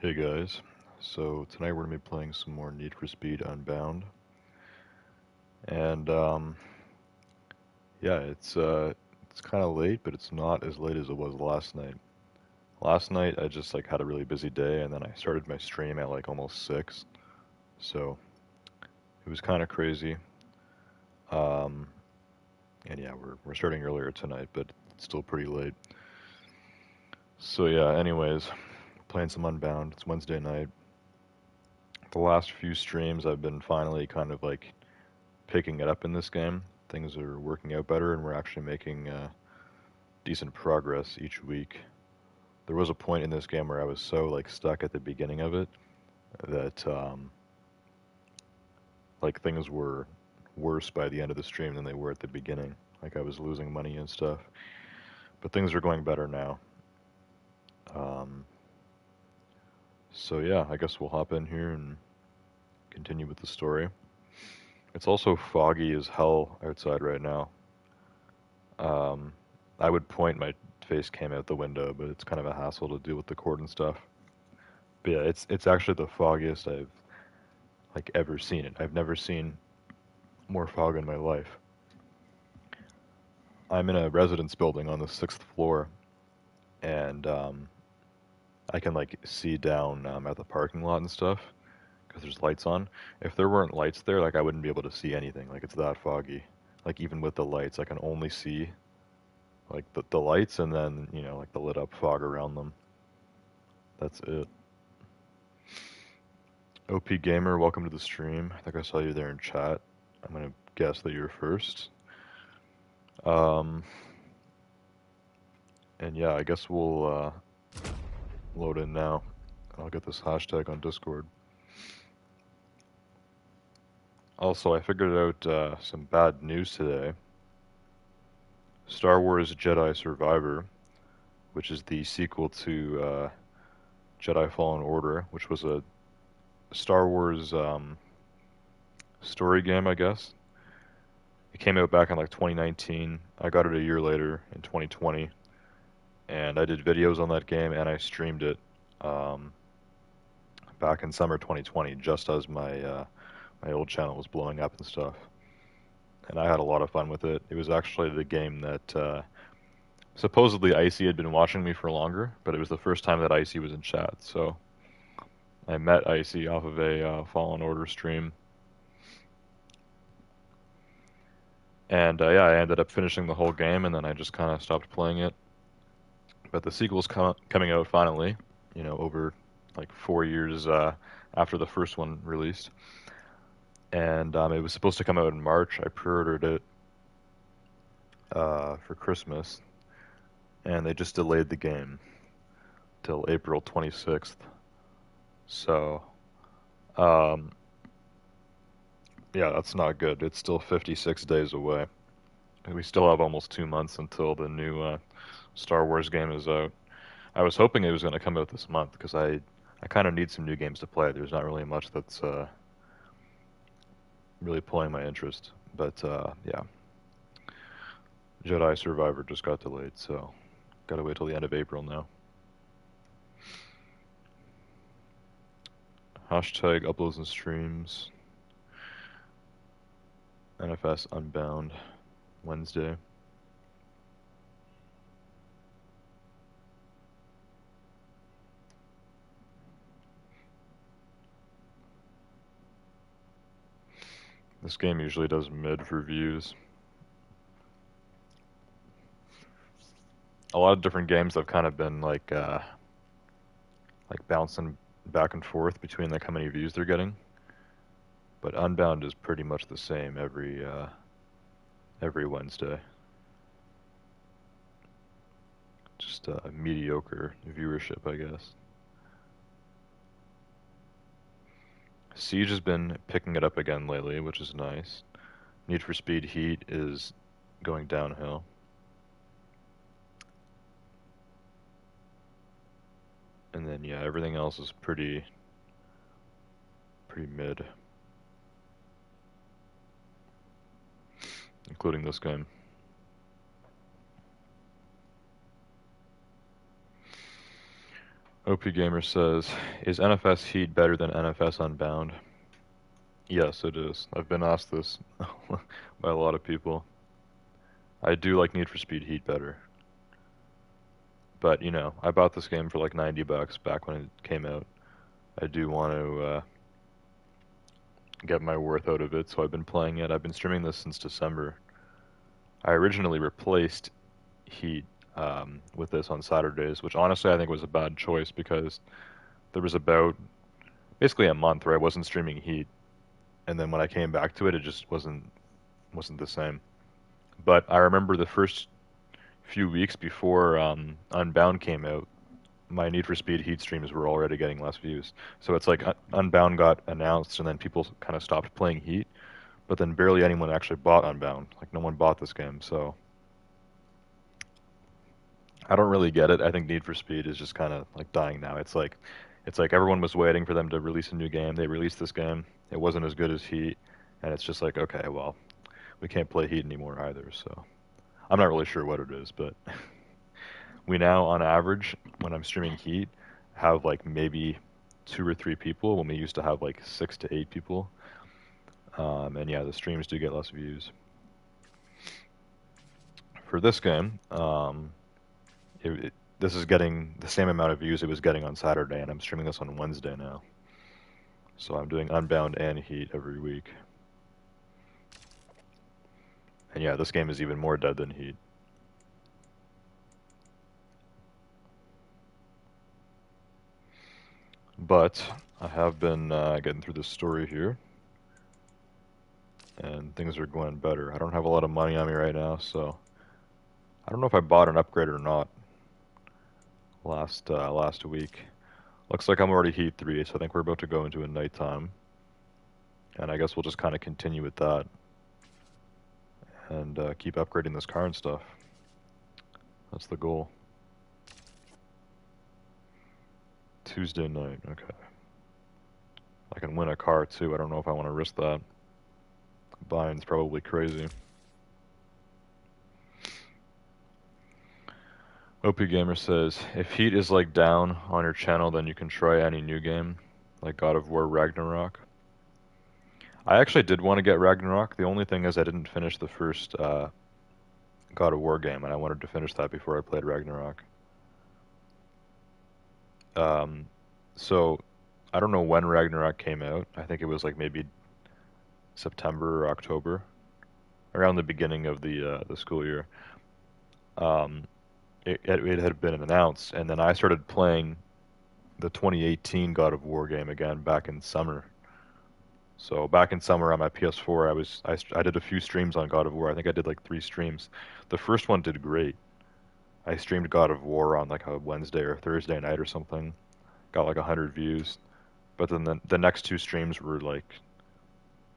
Hey guys, so tonight we're gonna be playing some more Need for Speed Unbound, and yeah, it's kind of late, but it's not as late as it was last night. Last night I just like had a really busy day, and then I started my stream at like almost 6, so it was kind of crazy. Um, and yeah, we're starting earlier tonight, but it's still pretty late. So yeah, anyways, playing some Unbound. It's Wednesday night. The last few streams I've been finally kind of like picking it up in this game. Things are working out better, and we're actually making decent progress each week. There was a point in this game where I was so like stuck at the beginning of it that like things were worse by the end of the stream than they were at the beginning. Like I was losing money and stuff, but things are going better now. Um, so yeah, I guess we'll hop in here and continue with the story. It's also foggy as hell outside right now. Um, I would point my face cam out the window, but it's kind of a hassle to deal with the cord and stuff. But yeah, it's actually the foggiest I've like ever seen it. I've never seen more fog in my life. I'm in a residence building on the 6th floor, and I can like see down at the parking lot and stuff because there's lights on. If there weren't lights there, like I wouldn't be able to see anything. Like it's that foggy. Like even with the lights, I can only see like the lights and then like the lit up fog around them. That's it. OP Gamer, welcome to the stream. I think I saw you there in chat. I'm gonna guess that you're first. Um, and yeah, I guess we'll load in now. I'll get this hashtag on Discord. Also, I figured out some bad news today. Star Wars Jedi Survivor, which is the sequel to Jedi Fallen Order, which was a Star Wars story game, I guess. It came out back in like 2019. I got it a year later in 2020, and I did videos on that game and I streamed it um, back in summer 2020, just as my old channel was blowing up and stuff. And I had a lot of fun with it. It was actually the game that supposedly Icy had been watching me for longer, but it was the first time that Icy was in chat. So I met Icy off of a Fallen Order stream, and yeah, I ended up finishing the whole game, and then I just kind of stopped playing it. But the sequel's coming out finally, over like 4 years after the first one released. And it was supposed to come out in March. I pre-ordered it for Christmas, and they just delayed the game till April 26th. So, um, yeah, that's not good. It's still 56 days away. And we still have almost 2 months until the new Star Wars game is out. I was hoping it was going to come out this month because I kind of need some new games to play. There's not really much that's really pulling my interest. But yeah, Jedi Survivor just got delayed, so gotta wait till the end of April now. Hashtag uploads and streams. NFS Unbound Wednesday. This game usually does mid for views. A lot of different games have kind of been like bouncing back and forth between like how many views they're getting. But Unbound is pretty much the same every Wednesday. Just a mediocre viewership, I guess. Siege has been picking it up again lately, which is nice. Need for Speed Heat is going downhill. And then yeah, everything else is pretty mid, including this game. OP Gamer says, is NFS Heat better than NFS Unbound? Yes, it is. I've been asked this by a lot of people. I do like Need for Speed Heat better. But, you know, I bought this game for like $90 back when it came out. I do want to get my worth out of it, so I've been playing it. I've been streaming this since December. I originally replaced Heat with this on Saturdays, which honestly I think was a bad choice because there was about basically a month where I wasn't streaming Heat, and then when I came back to it, it just wasn't the same. But I remember the first few weeks before Unbound came out, my Need for Speed Heat streams were already getting less views. So it's like Unbound got announced, and then people kind of stopped playing Heat, but then barely anyone actually bought Unbound. Like no one bought this game, so I don't really get it. I think Need for Speed is just kind of like dying now. It's like everyone was waiting for them to release a new game. They released this game. It wasn't as good as Heat, and it's just like, okay, well, we can't play Heat anymore either. So I'm not really sure what it is, but we now, on average, when I'm streaming Heat, have like maybe 2 or 3 people when we used to have like 6 to 8 people. And yeah, the streams do get less views. For this game, this is getting the same amount of views it was getting on Saturday, and I'm streaming this on Wednesday now. So I'm doing Unbound and Heat every week. And yeah, this game is even more dead than Heat. But I have been getting through this story here, and things are going better. I don't have a lot of money on me right now, so I don't know if I bought an upgrade or not last week. Looks like I'm already Heat 3, so I think we're about to go into a nighttime. And I guess we'll just kind of continue with that and keep upgrading this car and stuff. That's the goal. Tuesday night, okay. I can win a car too. I don't know if I want to risk that. Buying's probably crazy. OP Gamer says, if Heat is like down on your channel, then you can try any new game, like God of War Ragnarok. I actually did want to get Ragnarok. The only thing is I didn't finish the first God of War game, and I wanted to finish that before I played Ragnarok. Um, so I don't know when Ragnarok came out. I think it was like maybe September or October, around the beginning of the school year. Um, it had been announced, and then I started playing the 2018 God of War game again back in summer. So back in summer on my PS4, I did a few streams on God of War. I think I did like 3 streams. The first one did great. I streamed God of War on like a Wednesday or Thursday night or something. Got like 100 views. But then the next 2 streams were like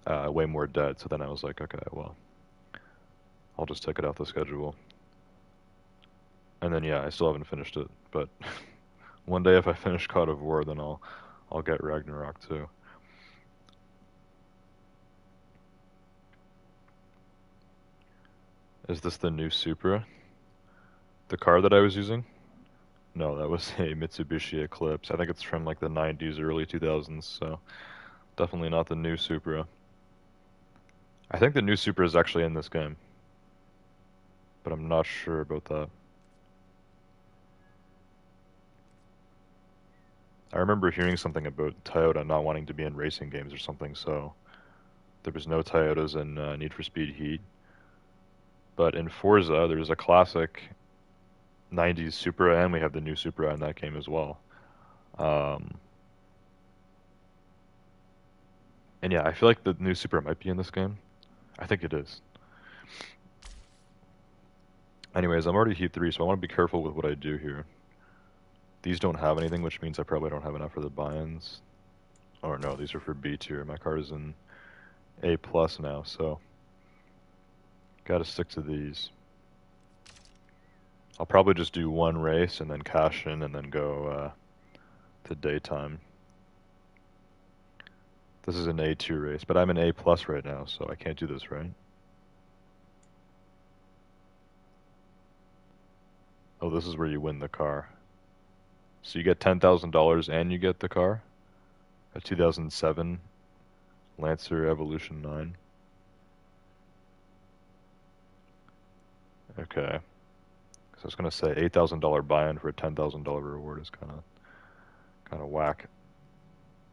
way more dead. So then I was like, okay, well, I'll just take it off the schedule. And then yeah, I still haven't finished it. But one day if I finish God of War, then I'll get Ragnarok too. Is this the new Supra? The car that I was using? No, that was a Mitsubishi Eclipse. I think it's from like the 90s, early 2000s, so definitely not the new Supra. I think the new Supra is actually in this game, but I'm not sure about that. I remember hearing something about Toyota not wanting to be in racing games or something, so there was no Toyotas in Need for Speed Heat. But in Forza, there's a classic 90s Supra, and we have the new Supra in that game as well. Um, and yeah, I feel like the new Supra might be in this game. I think it is. Anyways, I'm already Heat 3, so I want to be careful with what I do here. These don't have anything, which means I probably don't have enough for the buy-ins. Or no, these are for B tier. My car is in A plus now, so gotta stick to these. I'll probably just do one race and then cash in and then go to daytime. This is an A tier race, but I'm in A plus right now, so I can't do this, right? Oh, this is where you win the car. So you get $10,000 and you get the car? A 2007 Lancer Evolution 9. Okay. So I was gonna say $8,000 buy-in for a $10,000 reward is kind of whack.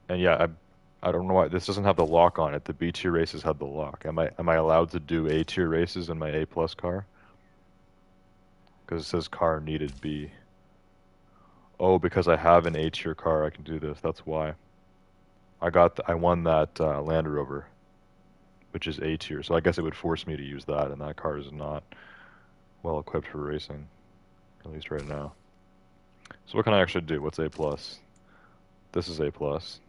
And yeah, I don't know why this doesn't have the lock on it. The B tier races had the lock. Am I allowed to do A tier races in my A plus car? Because it says car needed B. Oh, because I have an A tier car, I can do this. That's why. I won that Land Rover, which is A tier. So I guess it would force me to use that, and that car is not well equipped for racing, at least right now. So what can I actually do? What's A plus? This is A plus.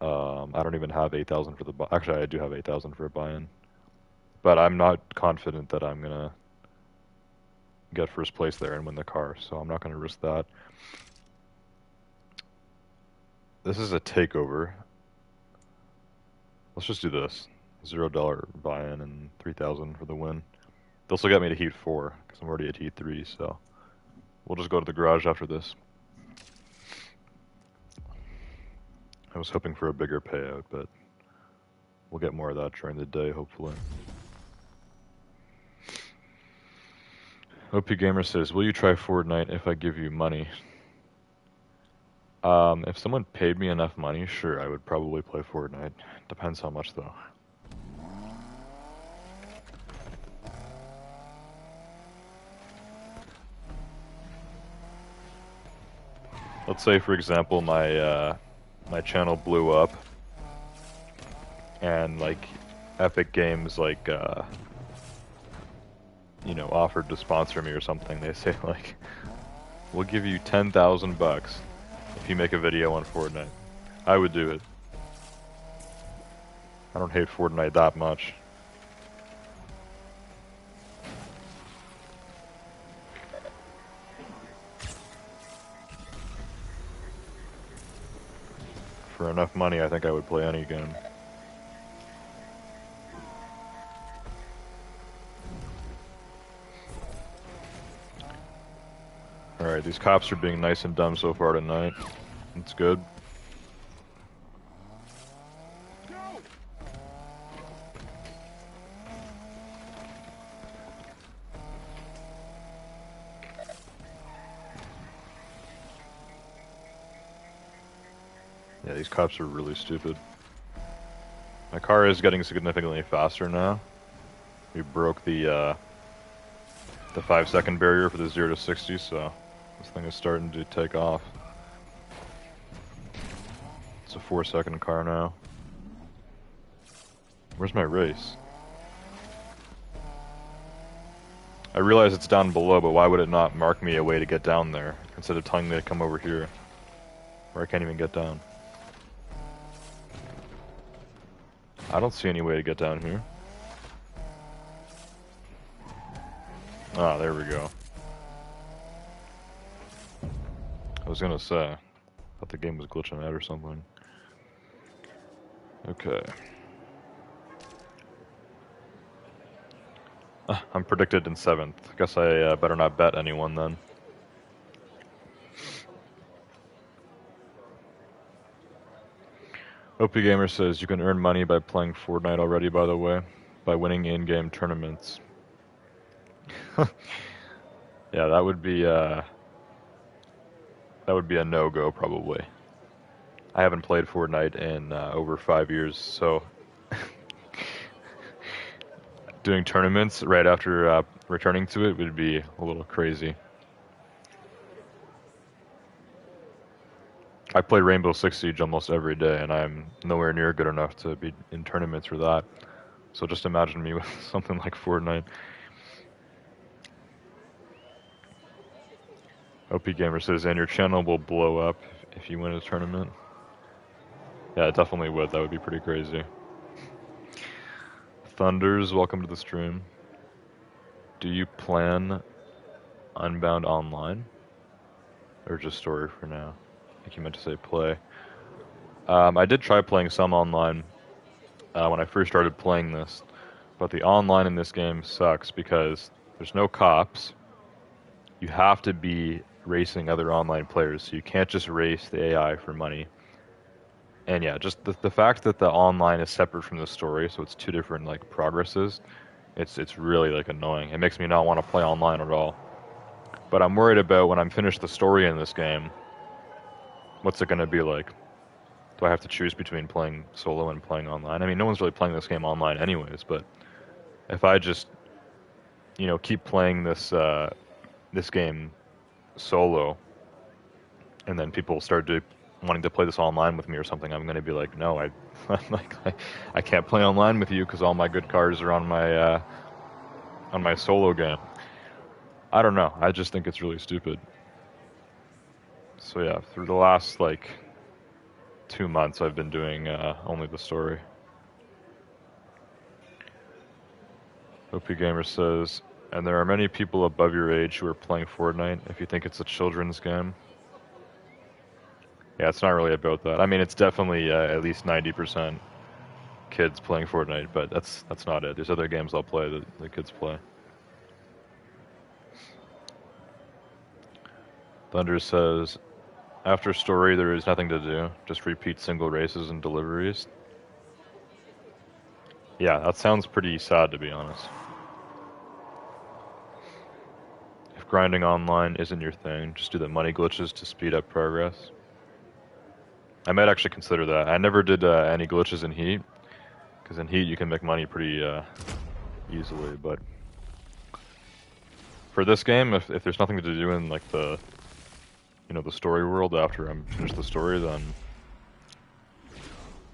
I don't even have 8,000 for the buy. Actually, I do have 8,000 for a buy-in, but I'm not confident that I'm gonna get first place there and win the car, so I'm not gonna risk that. This is a takeover. Let's just do this. $0 buy-in and 3,000 for the win. This will get me to heat 4 because I'm already at heat 3, so we'll just go to the garage after this. I was hoping for a bigger payout, but we'll get more of that during the day, hopefully. OP Gamer says, will you try Fortnite if I give you money? If someone paid me enough money, sure, I would probably play Fortnite. Depends how much, though. Let's say, for example, my channel blew up, and like Epic Games you know, offered to sponsor me or something. They say like, we'll give you 10,000 bucks if you make a video on Fortnite. I would do it. I don't hate Fortnite that much. For enough money, I think I would play any game. Alright, these cops are being nice and dumb so far tonight. It's good. Yeah, these cops are really stupid. My car is getting significantly faster now. We broke the 5-second barrier for the 0 to 60, so this thing is starting to take off. It's a 4-second car now. Where's my race? I realize it's down below, but why would it not mark me a way to get down there instead of telling me to come over here, where I can't even get down? I don't see any way to get down here. Ah, there we go. I was gonna say, I thought the game was glitching out or something. Okay. I'm predicted in 7th. Guess I better not bet anyone then. OP Gamer says you can earn money by playing Fortnite already, by the way, by winning in-game tournaments. Yeah, that would be a no-go probably. I haven't played Fortnite in over 5 years, so doing tournaments right after returning to it would be a little crazy. I play Rainbow Six Siege almost every day, and I'm nowhere near good enough to be in tournaments for that. So just imagine me with something like Fortnite. OP Gamer says, and your channel will blow up if you win a tournament. Yeah, it definitely would. That would be pretty crazy. Thunders, welcome to the stream. Do you plan Unbound online? Or just story for now? I think you meant to say play. I did try playing some online when I first started playing this, but the online in this game sucks because there's no cops. You have to be racing other online players. So you can't just race the AI for money. And yeah, just the fact that the online is separate from the story, so it's two different like progresses, it's really like annoying. It makes me not want to play online at all. But I'm worried about when I'm finished the story in this game, what's it going to be like? Do I have to choose between playing solo and playing online? I mean, no one's really playing this game online anyways, but if I just, keep playing this game solo, and then people start wanting to play this online with me or something, I'm going to be like, no, I can't play online with you because all my good cards are on my solo game. I don't know. I just think it's really stupid. So yeah, through the last like 2 months, I've been doing only the story. OP Gamer says, and there are many people above your age who are playing Fortnite. If you think it's a children's game, yeah, it's not really about that. I mean, it's definitely at least 90% kids playing Fortnite, but that's not it. There's other games I'll play that the kids play. Thunder says, after story there is nothing to do. Just repeat single races and deliveries. Yeah, that sounds pretty sad, to be honest. If grinding online isn't your thing, just do the money glitches to speed up progress. I might actually consider that. I never did any glitches in Heat, because in Heat you can make money pretty easily, but for this game, if there's nothing to do in like the story world after I'm finished the story, then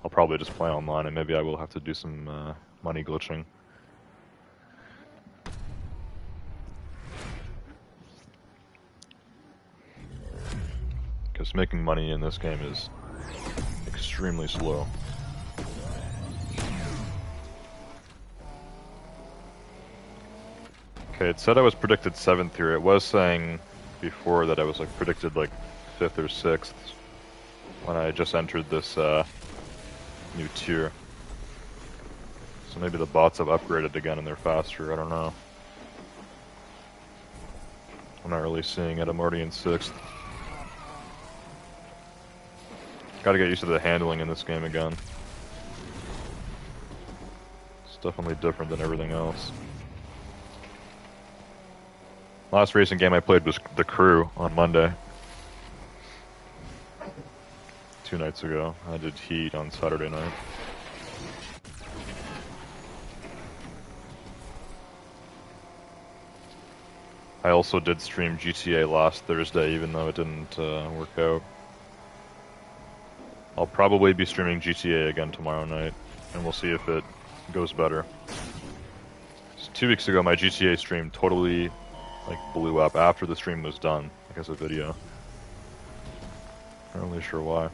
I'll probably just play online, and maybe I will have to do some money glitching. Because making money in this game is extremely slow. Okay, it said I was predicted 7th here. It was saying before that I was like predicted like 5th or 6th when I just entered this new tier. So maybe the bots have upgraded again and they're faster, I don't know. I'm not really seeing it, I'm already in 6th. Gotta get used to the handling in this game again. It's definitely different than everything else. Last racing game I played was The Crew on Monday. 2 nights ago. I did Heat on Saturday night. I also did stream GTA last Thursday, even though it didn't work out. I'll probably be streaming GTA again tomorrow night, and we'll see if it goes better. So 2 weeks ago, my GTA stream totally blew up after the stream was done, like as a video. Not really sure why.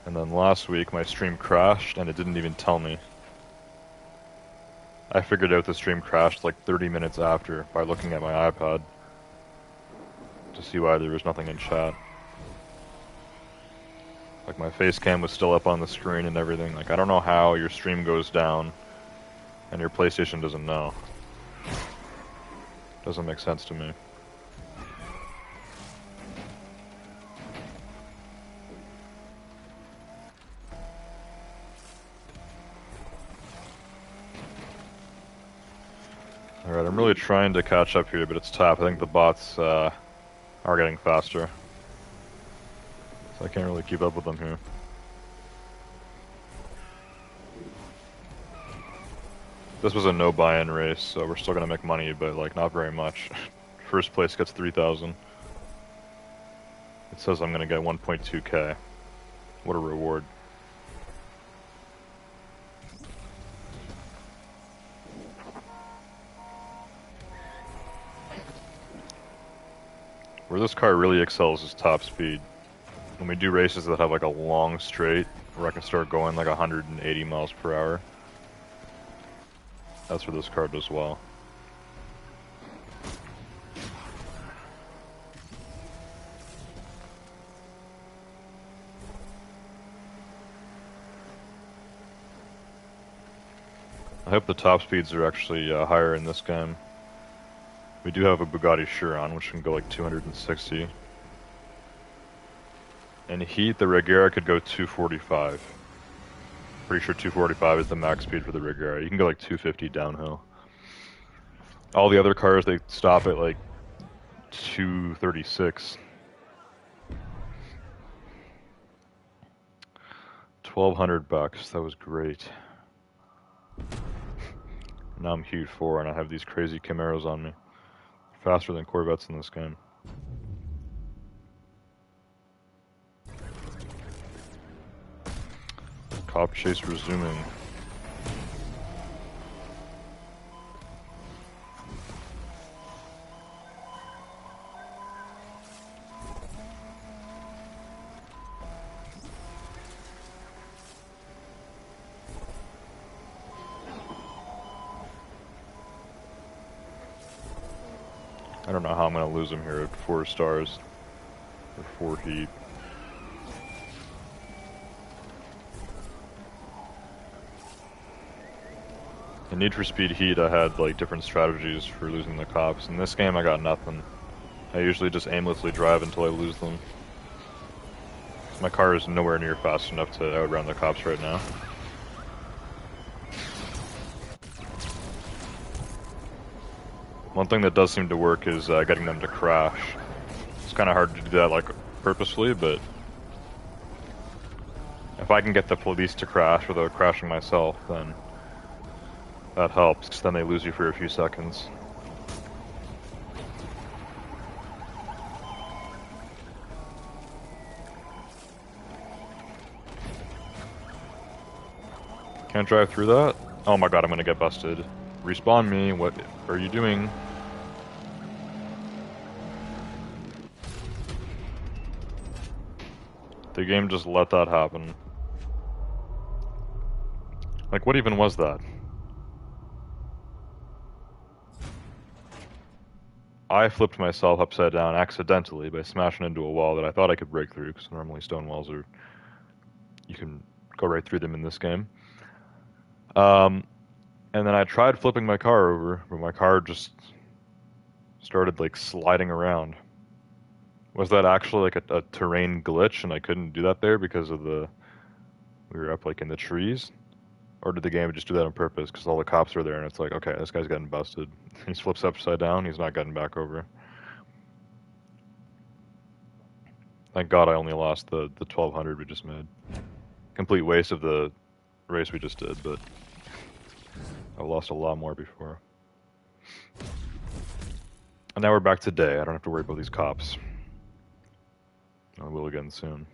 And then last week, my stream crashed, and it didn't even tell me. I figured out the stream crashed like 30 minutes after by looking at my iPad to see why there was nothing in chat. Like my face cam was still up on the screen and everything. Like I don't know how your stream goes down and your PlayStation doesn't know. Doesn't make sense to me. Alright, I'm really trying to catch up here, but it's tough. I think the bots are getting faster. So I can't really keep up with them here. This was a no buy-in race, so we're still gonna make money, but like not very much. First place gets 3,000. It says I'm gonna get 1.2k. What a reward. Where this car really excels is top speed. When we do races that have like a long straight, where I can start going like 180 miles per hour, that's where this car does well. I hope the top speeds are actually higher in this game. We do have a Bugatti Chiron, which can go like 260. In heat, the Regera could go 245. Pretty sure 245 is the max speed for the Regera. You can go like 250 downhill. All the other cars, they stop at like 236. 1,200 bucks. That was great. Now I'm Heat 4 and I have these crazy Camaros on me. Faster than Corvettes in this game. Cop chase resuming. I don't know how I'm going to lose him here at 4 stars. Or 4 heat. In Need for Speed Heat, I had like different strategies for losing the cops. In this game, I got nothing. I usually just aimlessly drive until I lose them. My car is nowhere near fast enough to outrun the cops right now. One thing that does seem to work is getting them to crash. It's kind of hard to do that like purposefully, but if I can get the police to crash without crashing myself, then that helps, because then they lose you for a few seconds. Can't drive through that? Oh my god, I'm gonna get busted. Respawn me, what are you doing? The game just let that happen. Like, what even was that? I flipped myself upside down accidentally by smashing into a wall that I thought I could break through, because normally stone walls are... you can go right through them in this game. And then I tried flipping my car over, but my car just started like sliding around. Was that actually like a terrain glitch and I couldn't do that there because of we were up like in the trees? Or did the game just do that on purpose because all the cops are there and it's like, okay, this guy's getting busted. He flips upside down, he's not getting back over. Thank God I only lost the 1,200 we just made. Complete waste of the race we just did, but I've lost a lot more before. And now we're back to day. I don't have to worry about these cops. I will again soon.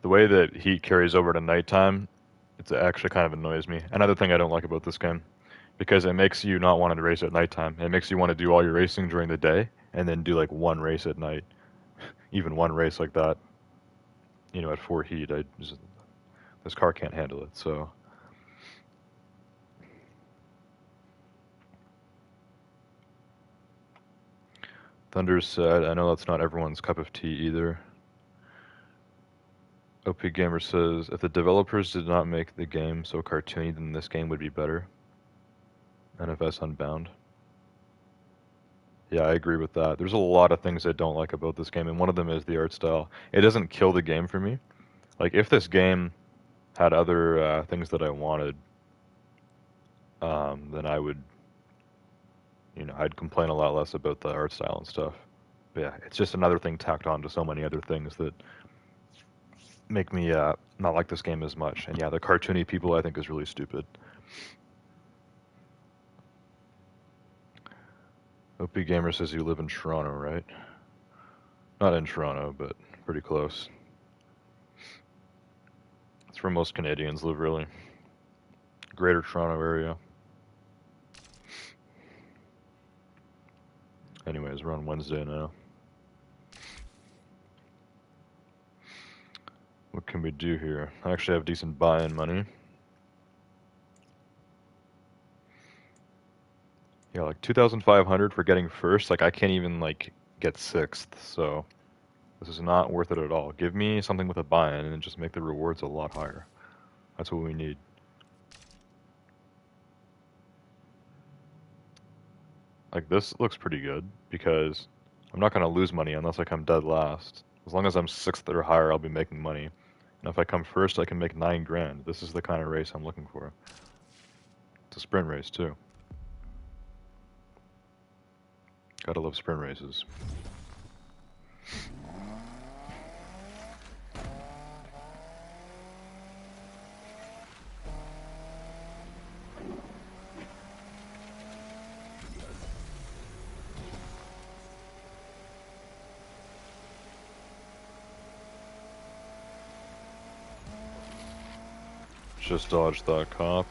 The way that heat carries over to nighttime, it actually kind of annoys me. Another thing I don't like about this game, because it makes you not want to race at nighttime. It makes you want to do all your racing during the day, and then do like one race at night. Even one race like that, you know, at 4 heat, this car can't handle it, so... Thunder said, I know that's not everyone's cup of tea either. OP Gamer says, if the developers did not make the game so cartoony, then this game would be better. NFS Unbound. Yeah, I agree with that. There's a lot of things I don't like about this game, and one of them is the art style. It doesn't kill the game for me. Like, if this game had other things that I wanted, then I would, you know, I'd complain a lot less about the art style and stuff. But yeah, it's just another thing tacked on to so many other things that make me not like this game as much. And yeah, the cartoony people I think is really stupid. OP Gamer says you live in Toronto, right? Not in Toronto, but pretty close. It's where most Canadians live, really. Greater Toronto area. Anyways, we're on Wednesday now. What can we do here? I actually have decent buy-in money. Yeah, like 2,500 for getting first. Like, I can't even, like, get 6th, so this is not worth it at all. Give me something with a buy-in and just make the rewards a lot higher. That's what we need. Like, this looks pretty good, because I'm not going to lose money unless I come dead last. As long as I'm 6th or higher, I'll be making money. And if I come first, I can make 9 grand. This is the kind of race I'm looking for. It's a sprint race, too. Gotta love sprint races. Just dodged that cop.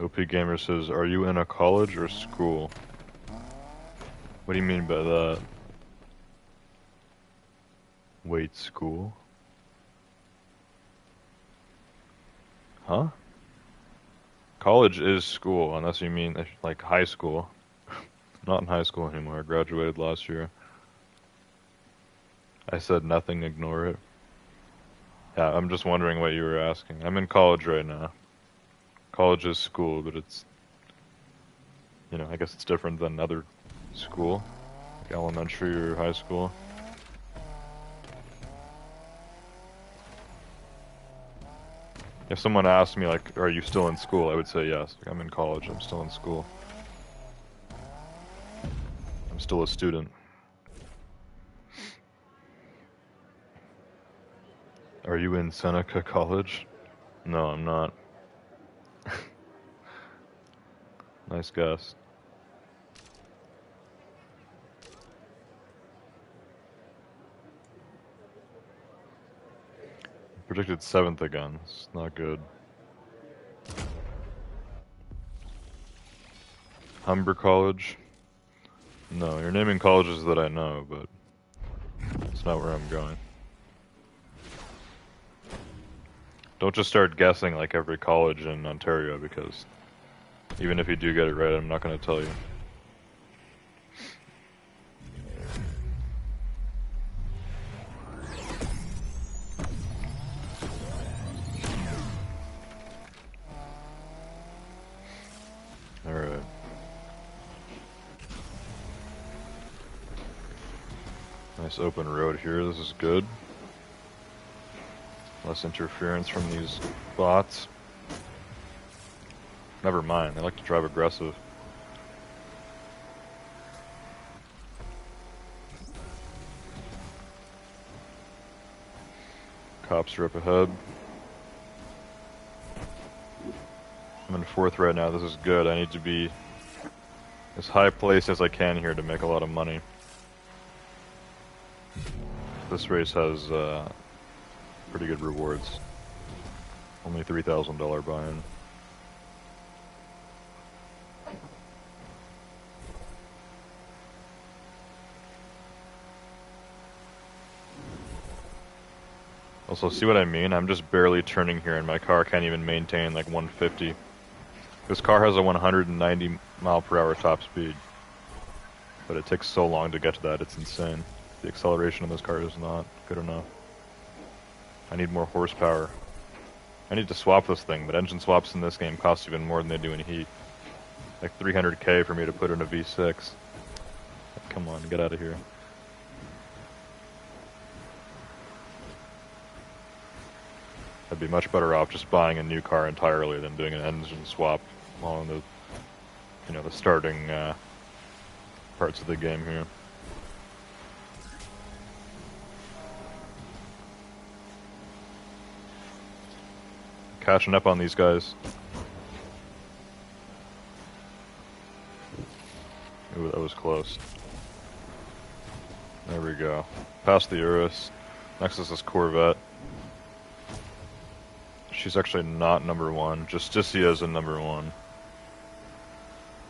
OP Gamer says, are you in a college or school? What do you mean by that? Wait, school? Huh? College is school, unless you mean like high school. Not in high school anymore, I graduated last year. I said nothing, ignore it. Yeah, I'm just wondering what you were asking. I'm in college right now. College is school, but it's, you know, I guess it's different than other school, like elementary or high school. If someone asked me, like, are you still in school, I would say yes. Like, I'm in college, I'm still in school. I'm still a student. Are you in Seneca College? No, I'm not. Nice guess. Predicted 7th again. It's not good. Humber College? No, you're naming colleges that I know, but it's not where I'm going. Don't just start guessing like every college in Ontario, because even if you do get it right, I'm not going to tell you. Alright. Nice open road here, this is good. Less interference from these bots. Never mind, they like to drive aggressive. Cops are up ahead. I'm in 4th right now, this is good. I need to be as high placed as I can here to make a lot of money. This race has pretty good rewards. Only $3,000 buy-in. Also, see what I mean? I'm just barely turning here and my car can't even maintain like 150. This car has a 190 mile per hour top speed. But it takes so long to get to that, it's insane. The acceleration of this car is not good enough. I need more horsepower. I need to swap this thing, but engine swaps in this game cost even more than they do in Heat. Like 300k for me to put in a V6. Like, come on, get out of here. I'd be much better off just buying a new car entirely than doing an engine swap while in the, you know, the starting parts of the game here. Catching up on these guys. Ooh, that was close. There we go. Past the Urus. Next is this Corvette. she's actually not number one. Justicia is in number one.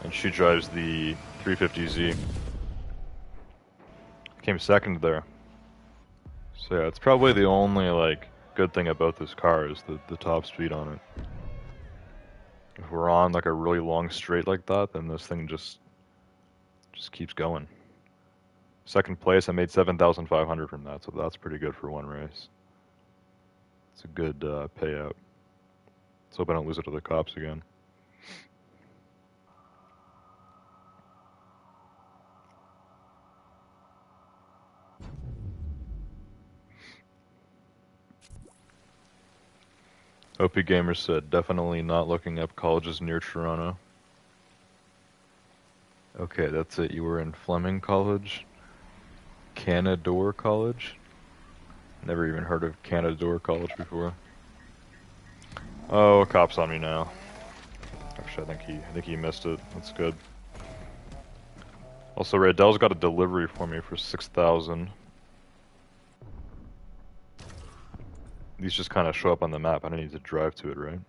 And she drives the 350Z. Came second there. So yeah, it's probably the only like good thing about this car is the top speed on it. If we're on like a really long straight like that, then this thing just keeps going. Second place, I made 7,500 from that, so that's pretty good for one race. It's a good payout. Let's hope I don't lose it to the cops again. OP Gamer said, definitely not looking up colleges near Toronto. Okay, that's it. You were in Fleming College? Canadore College? Never even heard of Canadore College before. Oh, a cop's on me now. Actually, I think he missed it. That's good. Also, Raydell's got a delivery for me for 6,000. These just kind of show up on the map. I don't need to drive to it, right?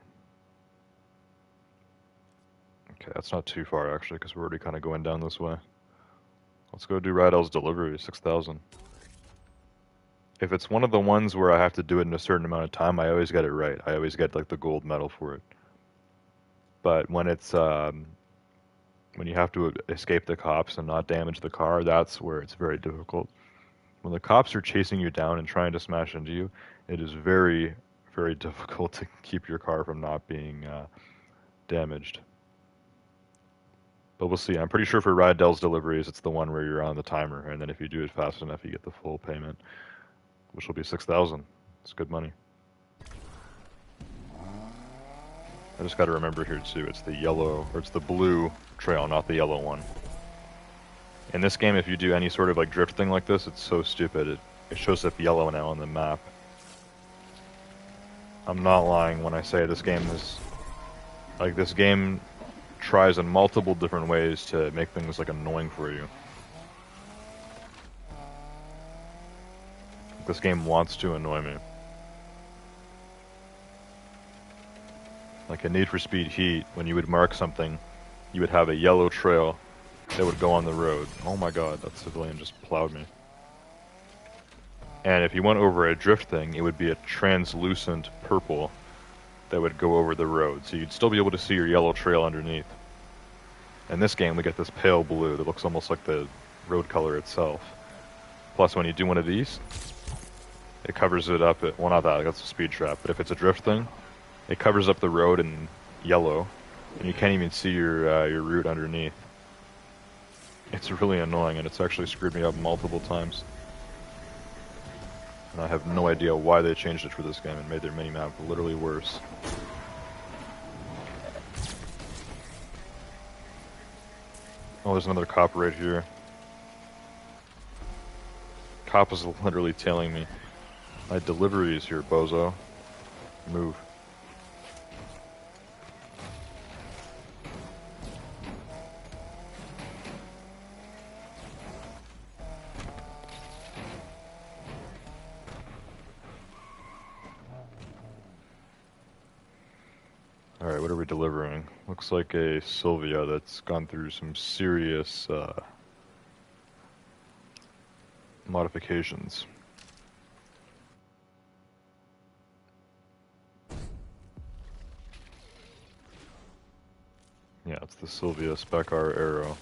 Okay, that's not too far actually, because we're already kind of going down this way. Let's go do Raydell's delivery, 6,000. If it's one of the ones where I have to do it in a certain amount of time, I always get it right. I always get like the gold medal for it. But when it's when you have to escape the cops and not damage the car, that's where it's very difficult. When the cops are chasing you down and trying to smash into you, it is very, very difficult to keep your car from not being damaged. But we'll see. I'm pretty sure for Raydell's deliveries, it's the one where you're on the timer, and then if you do it fast enough, you get the full payment, which will be 6,000. It's good money. I just got to remember here too, it's the yellow, or it's the blue trail, not the yellow one. In this game, if you do any sort of like drift thing like this, it's so stupid. It shows up yellow now on the map. I'm not lying when I say this game is... Like, this game tries in multiple different ways to make things like annoying for you. This game wants to annoy me. Like in Need for Speed Heat, when you would mark something, you would have a yellow trail that would go on the road. Oh my god, that civilian just plowed me. And if you went over a drift thing, it would be a translucent purple that would go over the road. So you'd still be able to see your yellow trail underneath. In this game, we get this pale blue that looks almost like the road color itself. Plus, when you do one of these, it covers it up. Well, not that, that's a speed trap. But if it's a drift thing, it covers up the road in yellow, and you can't even see your route underneath. It's really annoying, and it's actually screwed me up multiple times. And I have no idea why they changed it for this game and made their mini-map literally worse. Oh, there's another cop right here. Cop is literally tailing me. My delivery is here, bozo. Move. Alright, what are we delivering? Looks like a Sylvia that's gone through some serious modifications. Yeah, it's the Sylvia Spec R Aero.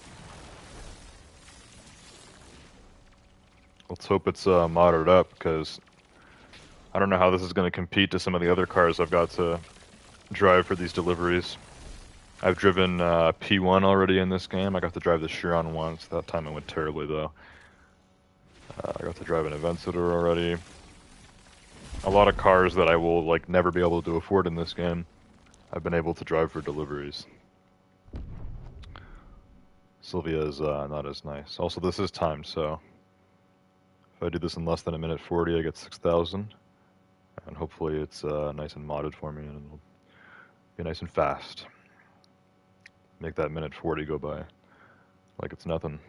Let's hope it's modded up, because I don't know how this is going to compete to some of the other cars I've got to drive for these deliveries. I've driven P1 already in this game. I got to drive the Chiron once. That time it went terribly though. I got to drive an Aventador already. A lot of cars that I will like never be able to afford in this game, I've been able to drive for deliveries. Sylvia is not as nice. Also, this is timed, so if I do this in less than a minute 40, I get 6,000. And hopefully it's nice and modded for me, and it'll be nice and fast. Make that minute 40 go by like it's nothing.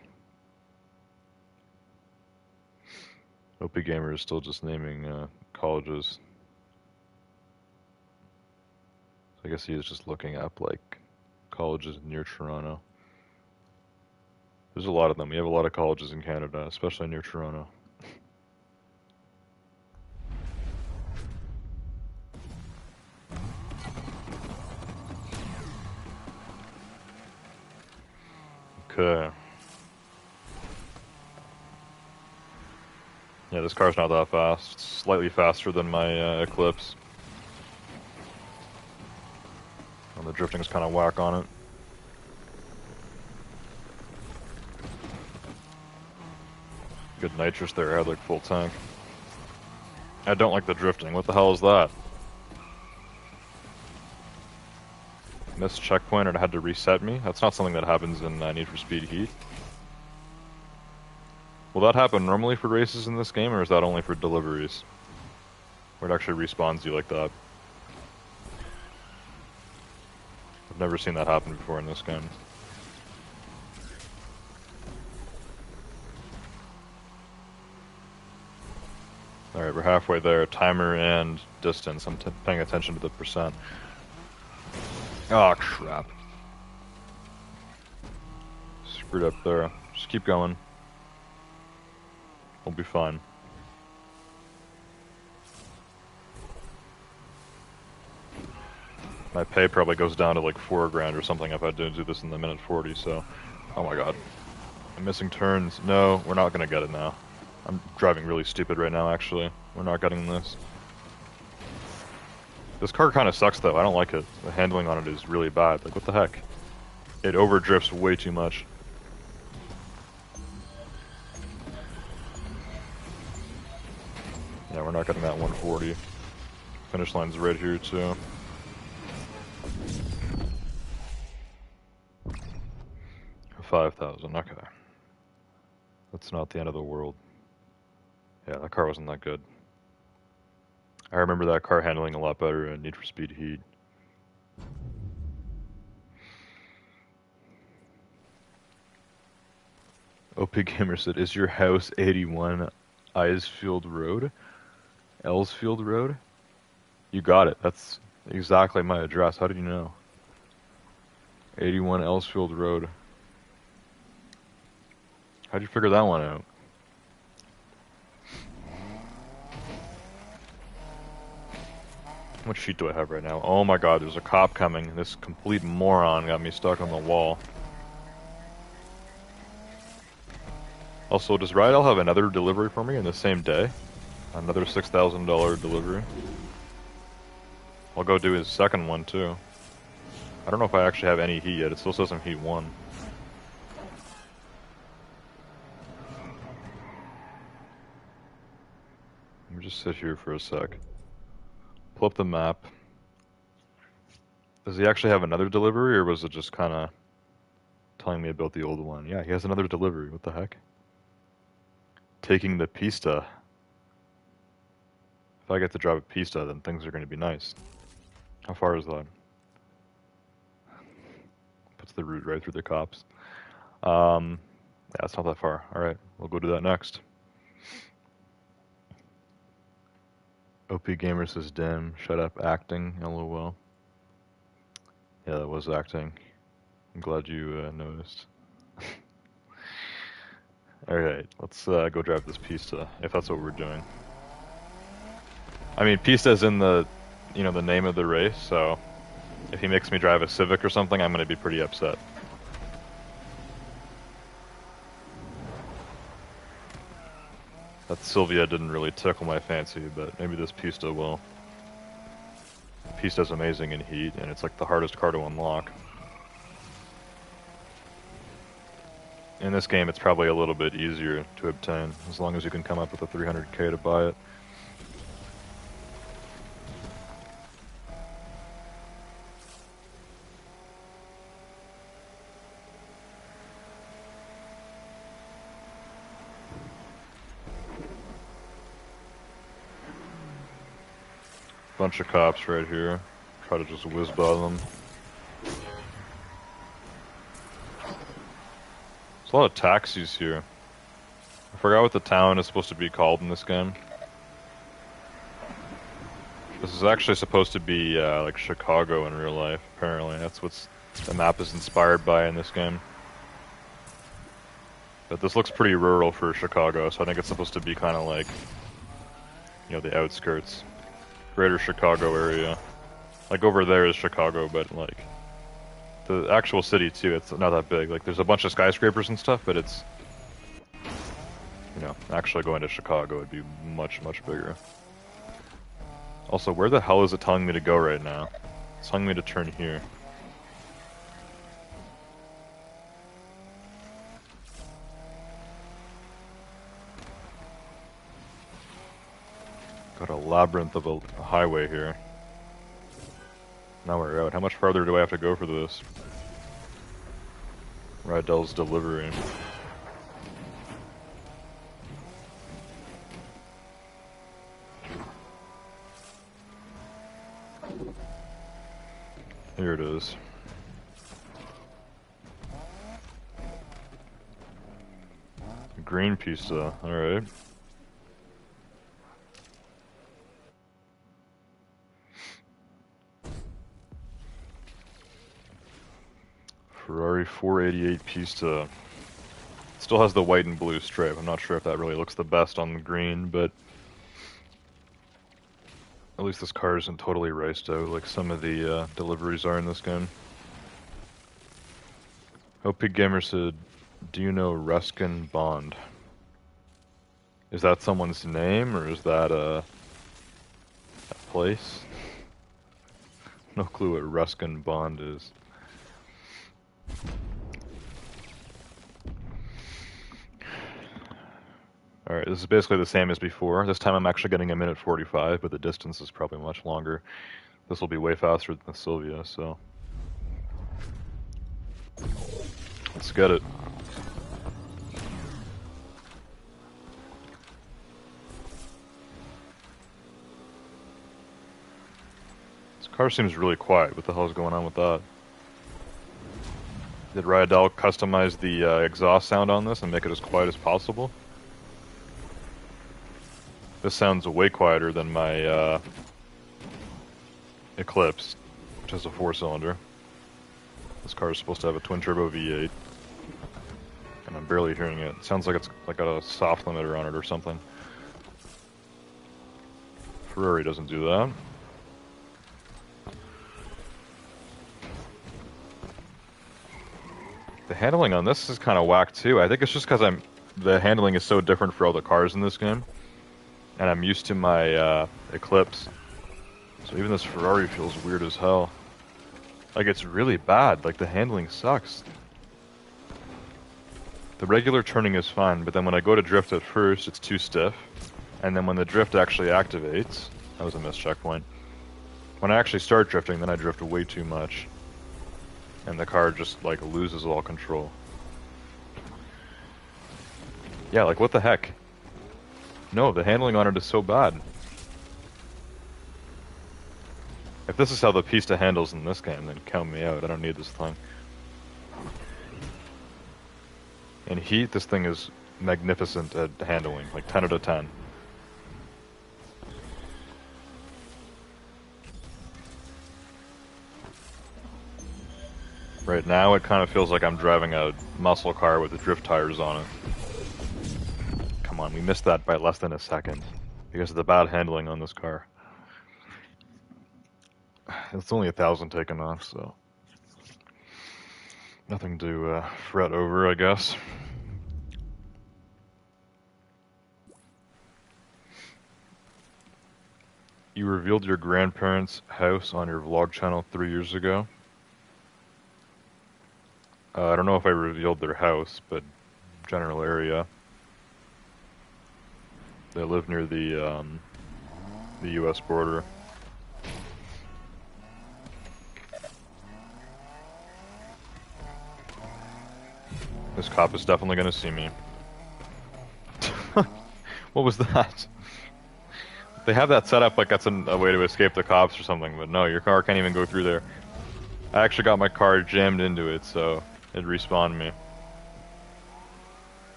OP Gamer is still just naming colleges. I guess he is just looking up like colleges near Toronto. There's a lot of them. We have a lot of colleges in Canada, especially near Toronto. Okay. Yeah, this car's not that fast. It's slightly faster than my Eclipse. And the drifting's kind of whack on it. Good nitrous there, I had like full tank. I don't like the drifting. What the hell is that? Missed checkpoint and it had to reset me? That's not something that happens in Need for Speed Heat. Will that happen normally for races in this game, or is that only for deliveries? Where it actually respawns you like that? I've never seen that happen before in this game. Alright, we're halfway there. Timer and distance. I'm paying attention to the percent. Oh, crap. Screwed up there. Just keep going. We'll be fine. My pay probably goes down to like 4 grand or something if I do this in the minute 40, so... Oh my god. I'm missing turns. No, we're not gonna get it now. I'm driving really stupid right now, actually. We're not getting this. This car kind of sucks, though. I don't like it. The handling on it is really bad. Like, what the heck? It overdrifts way too much. Yeah, we're not getting that 140. Finish line's right here, too. $5,000, okay. That's not the end of the world. Yeah, that car wasn't that good. I remember that car handling a lot better in Need for Speed Heat. OP Gamer said, is your house 81 Eisfield Road? Ellsfield Road? You got it. That's exactly my address. How did you know? 81 Ellsfield Road. How'd you figure that one out? What sheet do I have right now? Oh my god, there's a cop coming. This complete moron got me stuck on the wall. Also, does Rydell have another delivery for me in the same day? Another $6,000 delivery? I'll go do his second one too. I don't know if I actually have any heat yet. It still says I'm heat 1. Let me just sit here for a sec. Pull up the map. Does he actually have another delivery, or was it just kind of telling me about the old one? Yeah, he has another delivery. What the heck? Taking the Pista. If I get to drive a Pista, then things are going to be nice. How far is that? Puts the route right through the cops. Yeah, it's not that far. Alright, we'll go do that next. OP Gamer says, damn, shut up, acting, lol. Yeah, that was acting. I'm glad you noticed. Alright, let's go drive this Pista, if that's what we're doing. I mean, Pista's in the, you know, the name of the race, so if he makes me drive a Civic or something, I'm gonna be pretty upset. That Sylvia didn't really tickle my fancy, but maybe this Pista will. Pista's amazing in Heat, and it's like the hardest car to unlock. In this game, it's probably a little bit easier to obtain, as long as you can come up with a 300k to buy it. Bunch of cops right here. Try to just whiz by them. There's a lot of taxis here. I forgot what the town is supposed to be called in this game. This is actually supposed to be like Chicago in real life, apparently. That's what's the map is inspired by in this game. But this looks pretty rural for Chicago, so I think it's supposed to be kind of like, you know, the outskirts. Greater Chicago area. Like over there is Chicago, but like the actual city too, it's not that big. Like there's a bunch of skyscrapers and stuff, but it's, you know, actually going to Chicago would be much, much bigger. Also, where the hell is it telling me to go right now? It's telling me to turn here. Got a labyrinth of a highway here. Now we're out. How much farther do I have to go for this? Rydell's delivery. Here it is. Green pizza, alright. Ferrari 488 pizza. Still has the white and blue stripe. I'm not sure if that really looks the best on the green, but at least this car isn't totally raced out like some of the deliveries are in this game. OP Gamer said, do you know Ruskin Bond? Is that someone's name, or is that a place? No clue what Ruskin Bond is. Alright, this is basically the same as before. This time I'm actually getting a minute 45, but the distance is probably much longer. This will be way faster than the Sylvia, so... let's get it. This car seems really quiet. What the hell is going on with that? Did Rydell customize the exhaust sound on this and make it as quiet as possible? This sounds way quieter than my Eclipse, which has a 4-cylinder. This car is supposed to have a twin-turbo V8, and I'm barely hearing it. It sounds like it's like got a soft limiter on it or something. Ferrari doesn't do that. The handling on this is kind of whack too. I think it's just because the handling is so different for all the cars in this game. And I'm used to my Eclipse. So even this Ferrari feels weird as hell. Like, it's really bad. Like, the handling sucks. The regular turning is fine, but then when I go to drift at first, it's too stiff. And then when the drift actually activates... that was a missed checkpoint. When I actually start drifting, then I drift way too much. And the car just, like, loses all control. Yeah, like, what the heck? No, the handling on it is so bad. If this is how the pista handles in this game, then count me out. I don't need this thing. In heat, this thing is magnificent at handling, like 10 out of 10. Right now, it kind of feels like I'm driving a muscle car with the drift tires on it. Come on, we missed that by less than a second because of the bad handling on this car. It's only 1,000 taken off, so nothing to fret over, I guess. You revealed your grandparents' house on your vlog channel 3 years ago. I don't know if I revealed their house, but general area. They live near the U.S. border. This cop is definitely gonna see me. What was that? They have that set up like that's a way to escape the cops or something, but no, your car can't even go through there. I actually got my car jammed into it, so it respawned me.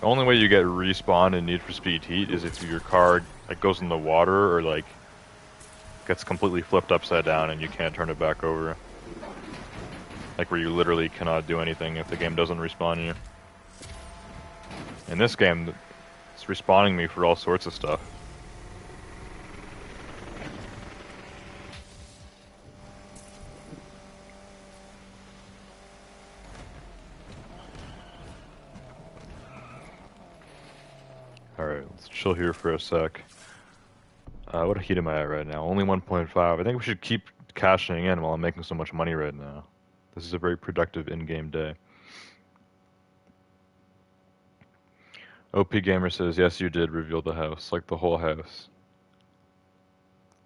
The only way you get respawned in Need for Speed Heat is if your car like goes in the water or like gets completely flipped upside down and you can't turn it back over. Like where you literally cannot do anything if the game doesn't respawn you. In this game, it's respawning me for all sorts of stuff. Alright, let's chill here for a sec. What heat am I at right now? Only 1.5. I think we should keep cashing in while I'm making so much money right now. This is a very productive in-game day. OP Gamer says, yes, you did reveal the house, like the whole house.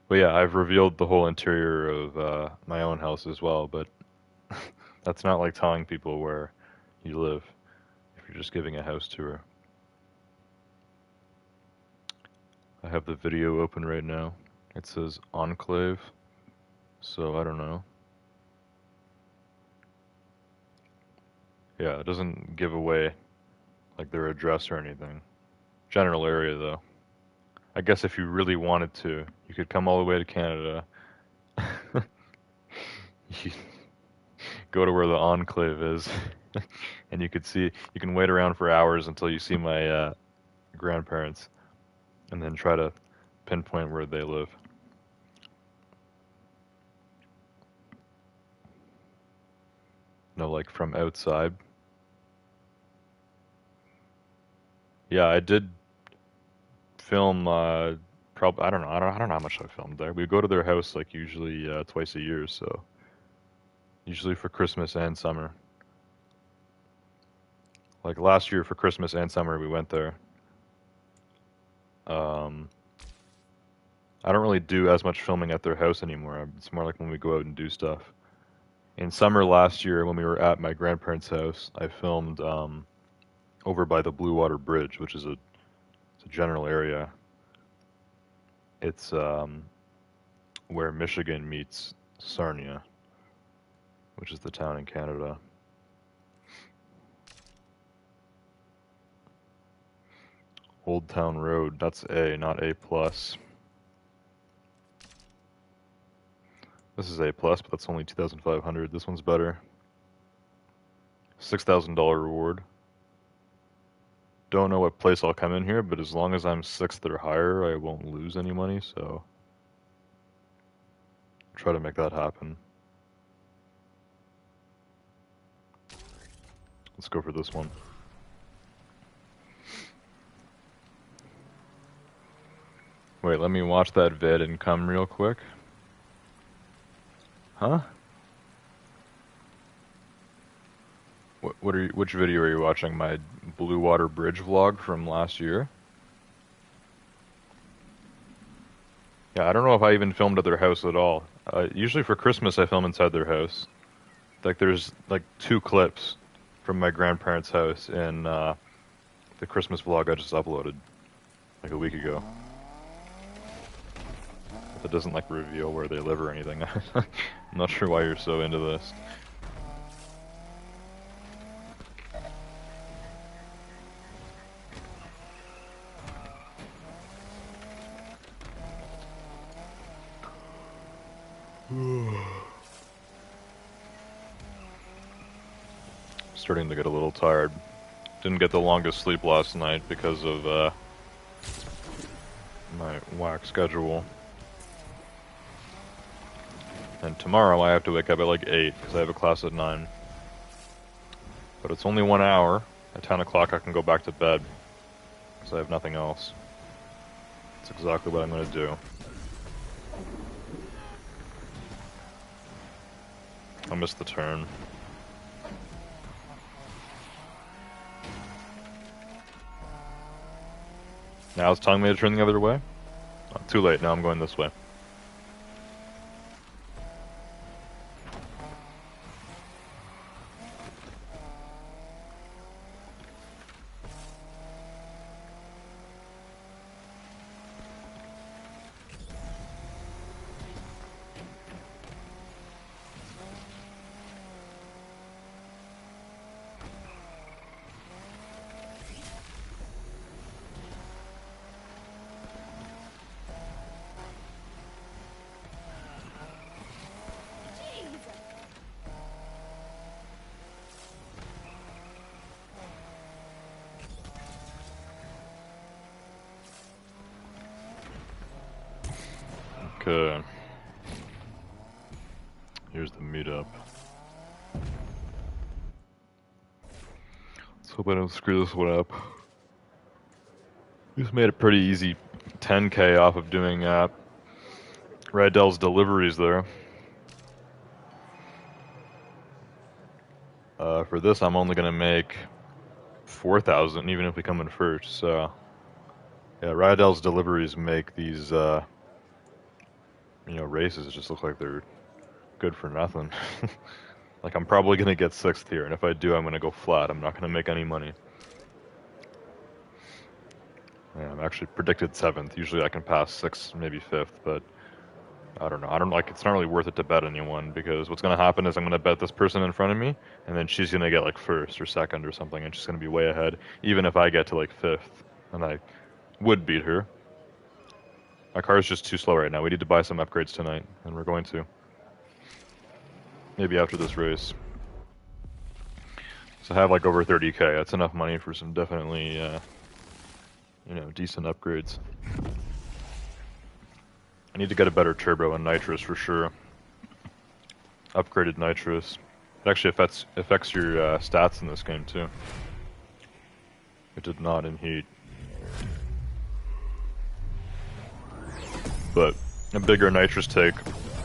But yeah, I've revealed the whole interior of my own house as well, but that's not like telling people where you live if you're just giving a house tour. I have the video open right now. It says Enclave, so I don't know. Yeah, it doesn't give away like their address or anything. General area though. I guess if you really wanted to, you could come all the way to Canada. You go to where the Enclave is, and you can wait around for hours until you see my grandparents, and then try to pinpoint where they live. No, like from outside. Yeah, I did film. Probably I don't know. I don't know how much I filmed there. We go to their house like usually twice a year, so usually for Christmas and summer. Like last year for Christmas and summer, we went there. Um, I don't really do as much filming at their house anymore. It's more like when we go out and do stuff. In summer last year, when we were at my grandparents' house, I filmed over by the Blue Water Bridge, which is it's a general area. It's where Michigan meets Sarnia, which is the town in Canada. Old Town Road, that's A, not A plus. This is A plus, but that's only 2,500. This one's better. $6,000 reward. Don't know what place I'll come in here, but as long as I'm 6th or higher, I won't lose any money, so try to make that happen. Let's go for this one. Wait, let me watch that vid and come real quick. Huh? Which video are you watching? My Blue Water Bridge vlog from last year? Yeah, I don't know if I even filmed at their house at all. Usually for Christmas I film inside their house. Like there's like 2 clips from my grandparents' house in the Christmas vlog I just uploaded like a week ago. It doesn't like reveal where they live or anything. I'm not sure why you're so into this. Starting to get a little tired. Didn't get the longest sleep last night because of my whack schedule. And tomorrow I have to wake up at like 8 because I have a class at 9. But it's only 1 hour. At 10 o'clock I can go back to bed because I have nothing else. That's exactly what I'm going to do. I missed the turn. Now it's telling me to turn the other way? Oh, too late, now I'm going this way. Okay. Here's the meetup. Let's hope I don't screw this one up. Just made a pretty easy 10k off of doing Rydell's deliveries there. For this, I'm only gonna make 4,000, even if we come in first. So, yeah, Rydell's deliveries make these, races just look like they're good for nothing. Like, I'm probably gonna get 6th here, and if I do, I'm gonna go flat. I'm not gonna make any money. Yeah, I'm actually predicted 7th. Usually I can pass 6th, maybe 5th, but I don't know. It's not really worth it to bet anyone, because what's gonna happen is I'm gonna bet this person in front of me, and then she's gonna get like 1st or 2nd or something, and she's gonna be way ahead, even if I get to like 5th, and I would beat her. My car is just too slow right now. We need to buy some upgrades tonight, and we're going to. Maybe after this race. So I have like over 30k. That's enough money for some definitely, decent upgrades. I need to get a better turbo and nitrous for sure. Upgraded nitrous. It actually affects your stats in this game too. It did not in Heat. But a bigger nitrous take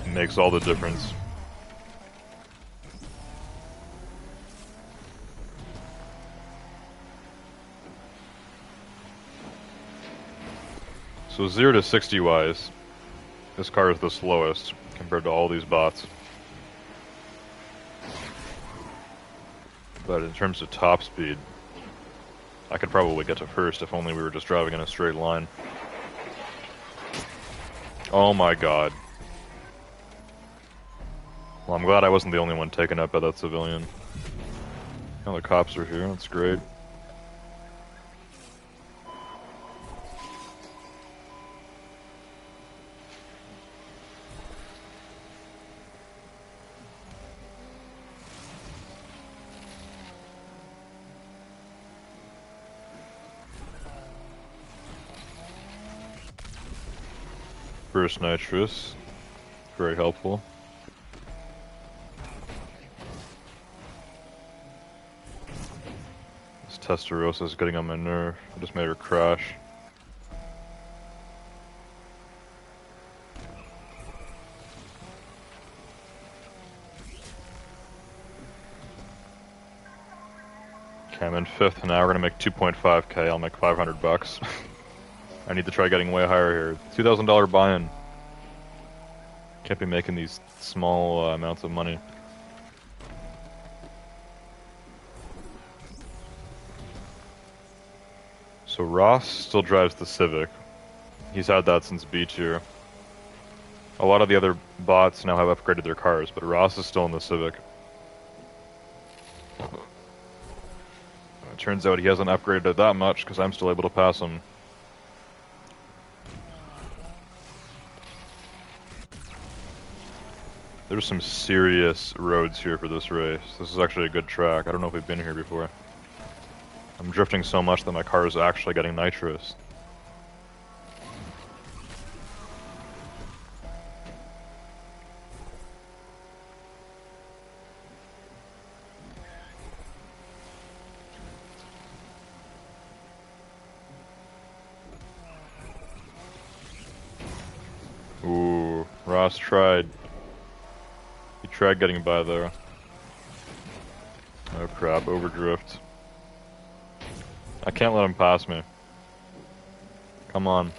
makes all the difference. So 0 to 60 wise, this car is the slowest compared to all these bots. But in terms of top speed, I could probably get to 1st if only we were just driving in a straight line. Oh my god. Well, I'm glad I wasn't the only one taken up by that civilian. Oh, the cops are here, that's great. First nitrous, very helpful. This Testarossa is getting on my nerve. I just made her crash. Okay, I'm in 5th now. We're gonna make 2.5k. I'll make 500 bucks. I need to try getting way higher here. $2,000 buy-in. Can't be making these small amounts of money. So Ross still drives the Civic. He's had that since B tier. A lot of the other bots now have upgraded their cars, but Ross is still in the Civic. It turns out he hasn't upgraded that much because I'm still able to pass him. There's some serious roads here for this race. This is actually a good track. I don't know if we've been here before. I'm drifting so much that my car is actually getting nitrous. Ooh, Ross tried. He tried getting by there. Oh crap, overdrift. I can't let him pass me. Come on.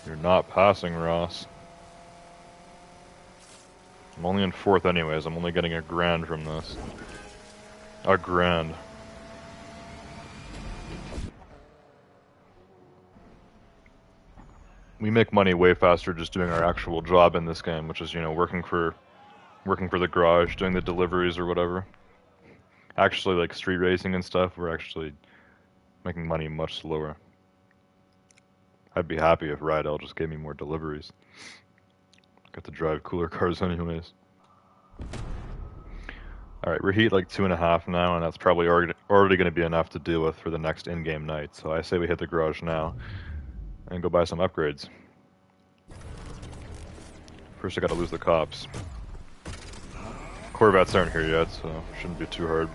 You're not passing, Ross. I'm only in 4th anyways. I'm only getting $1,000 from this. $1,000. We make money way faster just doing our actual job in this game, which is, working for the garage, doing the deliveries or whatever. Actually, like street racing and stuff, we're actually making money much slower. I'd be happy if Rydell just gave me more deliveries. Got to drive cooler cars anyways. Alright, we're heat like 2.5 now, and that's probably already going to be enough to deal with for the next in-game night. So I say we hit the garage now and go buy some upgrades. First I gotta lose the cops. Corvettes aren't here yet, so shouldn't be too hard.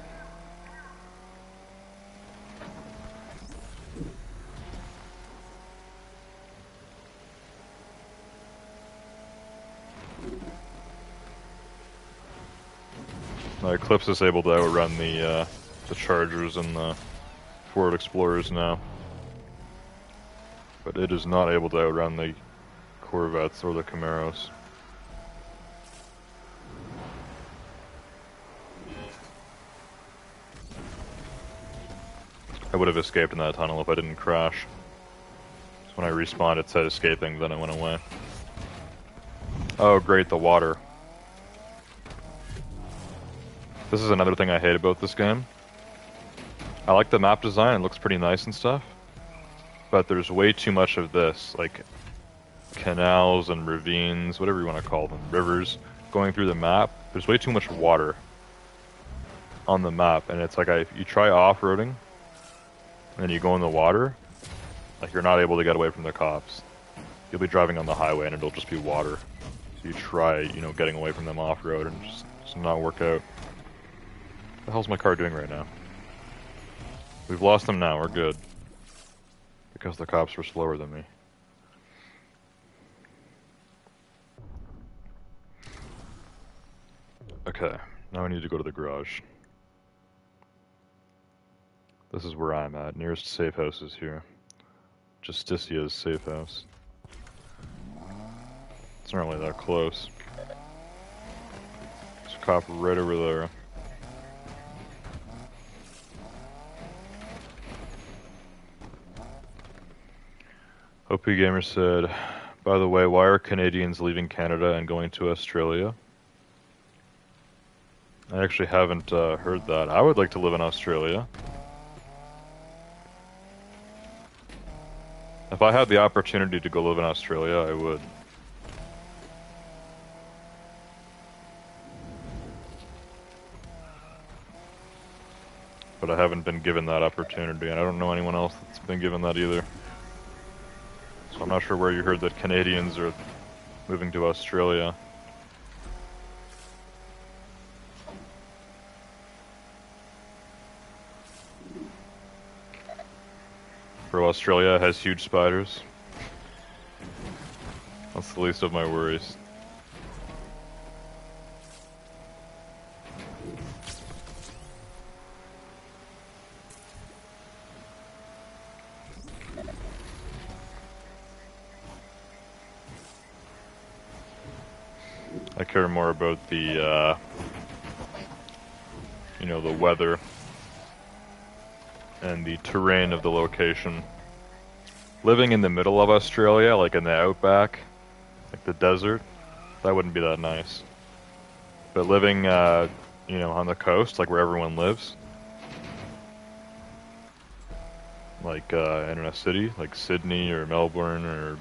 My Eclipse is able to outrun the Chargers and the Ford Explorers now. But it is not able to outrun the Corvettes or the Camaros. I would have escaped in that tunnel if I didn't crash. So when I respawned it said escaping, then it went away. Oh great, the water. This is another thing I hate about this game. I like the map design, it looks pretty nice and stuff. But there's way too much of this, like canals and ravines, whatever you want to call them, rivers, going through the map. There's way too much water on the map, and it's like if you try off-roading, and then you go in the water, like you're not able to get away from the cops. You'll be driving on the highway and it'll just be water. So you try, you know, getting away from them off-road and just not work out. What the hell's my car doing right now? We've lost them now, we're good. Because the cops were slower than me. Okay, now I need to go to the garage. This is where I'm at. Nearest safe house is here. Justicia's safe house. It's not really that close. There's a cop right over there. OP Gamer said, by the way, why are Canadians leaving Canada and going to Australia? I actually haven't heard that. I would like to live in Australia. If I had the opportunity to go live in Australia, I would. But I haven't been given that opportunity, and I don't know anyone else that's been given that either. So I'm not sure where you heard that Canadians are moving to Australia. Bro, Australia has huge spiders. That's the least of my worries. I care more about the, you know, the weather and the terrain of the location. Living in the middle of Australia, like in the outback, like the desert, that wouldn't be that nice. But living, you know, on the coast, like where everyone lives, like in a city, like Sydney or Melbourne or,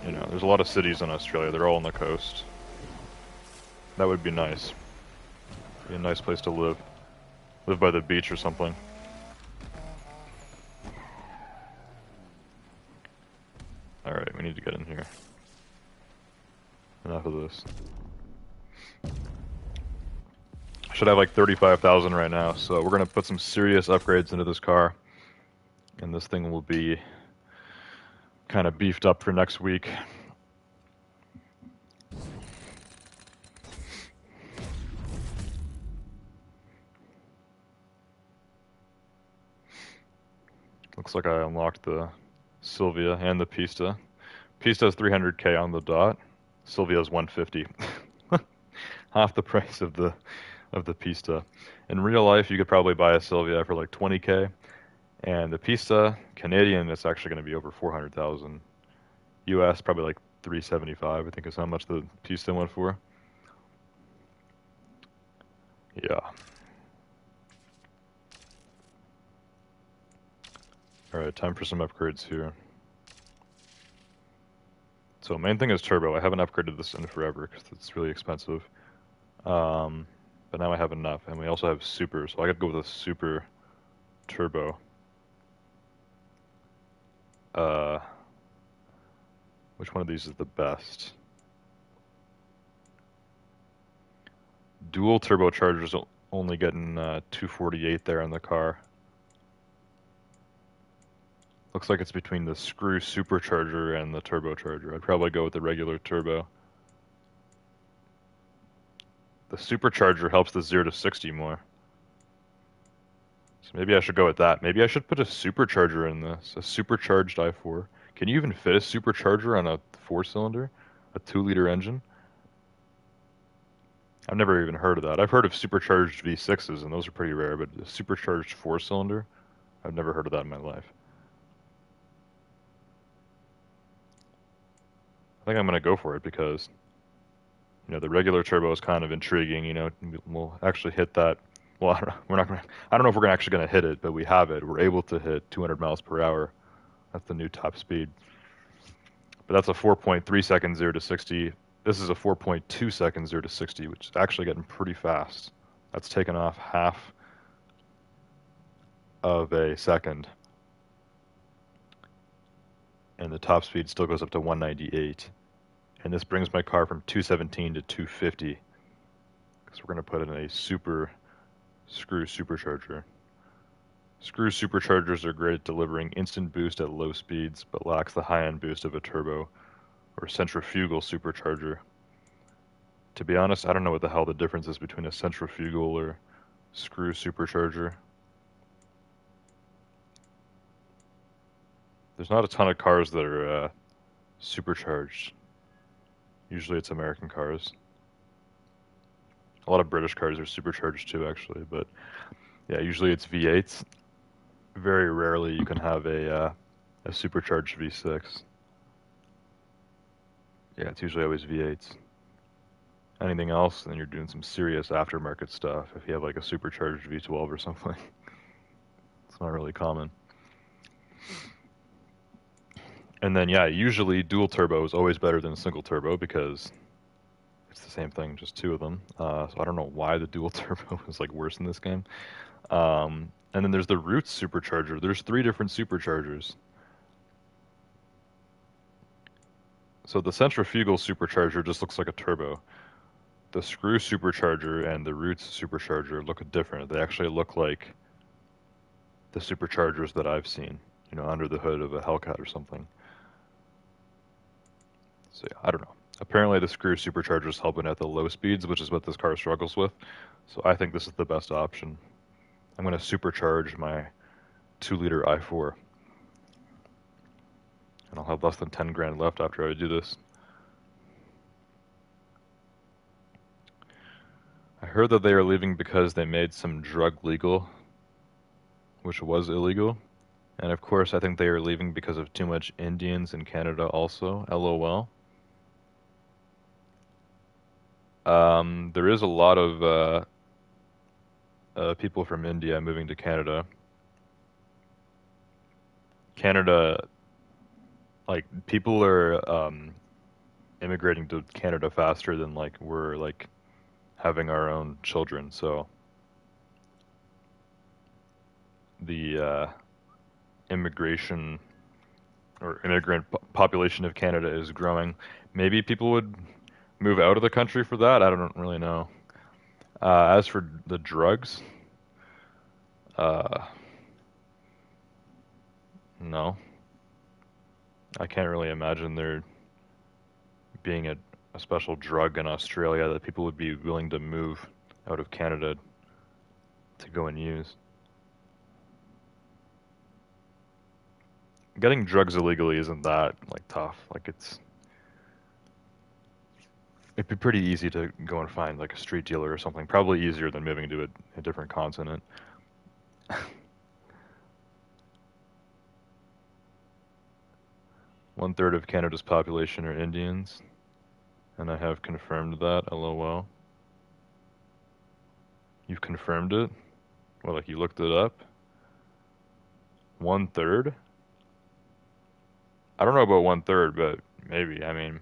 you know, there's a lot of cities in Australia, they're all on the coast. That would be nice. Be a nice place to live. Live by the beach or something. Alright, we need to get in here. Enough of this. I should have like 35,000 right now, so we're gonna put some serious upgrades into this car. And this thing will be kind of beefed up for next week. Looks like I unlocked the Sylvia and the Pista. Pista's 300k on the dot. Sylvia's 150. Half the price of the Pista. In real life, you could probably buy a Sylvia for like 20k, and the Pista Canadian is actually going to be over 400,000. US probably like 375. I think is how much the Pista went for. Yeah. Alright, time for some upgrades here. So main thing is turbo. I haven't upgraded this in forever because it's really expensive. Um, but now I have enough, and we also have super, so I gotta go with a super turbo. Uh, which one of these is the best? Dual turbochargers only getting 248 there in the car. Looks like it's between the screw supercharger and the turbocharger. I'd probably go with the regular turbo. The supercharger helps the 0 to 60 more. So maybe I should go with that. Maybe I should put a supercharger in this. A supercharged i4. Can you even fit a supercharger on a 4-cylinder? A 2-liter engine? I've never even heard of that. I've heard of supercharged V6s, and those are pretty rare, but a supercharged 4-cylinder? I've never heard of that in my life. I think I'm going to go for it because, the regular turbo is kind of intriguing. We'll actually hit that. Well, I don't know. I don't know if we're actually going to hit it, but we have it. We're able to hit 200 miles per hour. That's the new top speed. But that's a 4.3 second 0 to 60. This is a 4.2 second 0 to 60, which is actually getting pretty fast. That's taken off half of a second. And the top speed still goes up to 198. And this brings my car from 217 to 250. Because we're going to put in a super screw supercharger. Screw superchargers are great at delivering instant boost at low speeds, but lacks the high-end boost of a turbo or centrifugal supercharger. To be honest, I don't know what the hell the difference is between a centrifugal or screw supercharger. There's not a ton of cars that are supercharged. Usually it's American cars. A lot of British cars are supercharged too, actually, but yeah, usually it's V8s. Very rarely you can have a supercharged V6. Yeah, it's usually always V8s. Anything else, then you're doing some serious aftermarket stuff. If you have like a supercharged V12 or something, it's not really common. And then yeah, usually dual turbo is always better than a single turbo because it's the same thing, just two of them. So I don't know why the dual turbo is like worse in this game. And then there's the Roots supercharger. There's 3 different superchargers. So the centrifugal supercharger just looks like a turbo. The screw supercharger and the Roots supercharger look different. They actually look like the superchargers that I've seen, under the hood of a Hellcat or something. So yeah, I don't know. Apparently the screw supercharger is helping at the low speeds, which is what this car struggles with. So I think this is the best option. I'm going to supercharge my 2-liter i4. And I'll have less than 10 grand left after I do this. I heard that they are leaving because they made some drug legal, which was illegal. And of course, I think they are leaving because of too much Indians in Canada also. LOL. There is a lot of people from India moving to Canada. Canada, like people are immigrating to Canada faster than like we're like having our own children. So the immigration or immigrant population of Canada is growing. Maybe people would move out of the country for that. I don't really know. As for the drugs, uh, no, I can't really imagine there being a special drug in Australia that people would be willing to move out of Canada to go and use. Getting drugs illegally isn't that like tough. Like it'd be pretty easy to go and find like a street dealer or something. Probably easier than moving to a different continent. 1/3 of Canada's population are Indians, and I have confirmed that. LOL. You've confirmed it? Well, like you looked it up? 1/3? I don't know about 1/3, but maybe. I mean,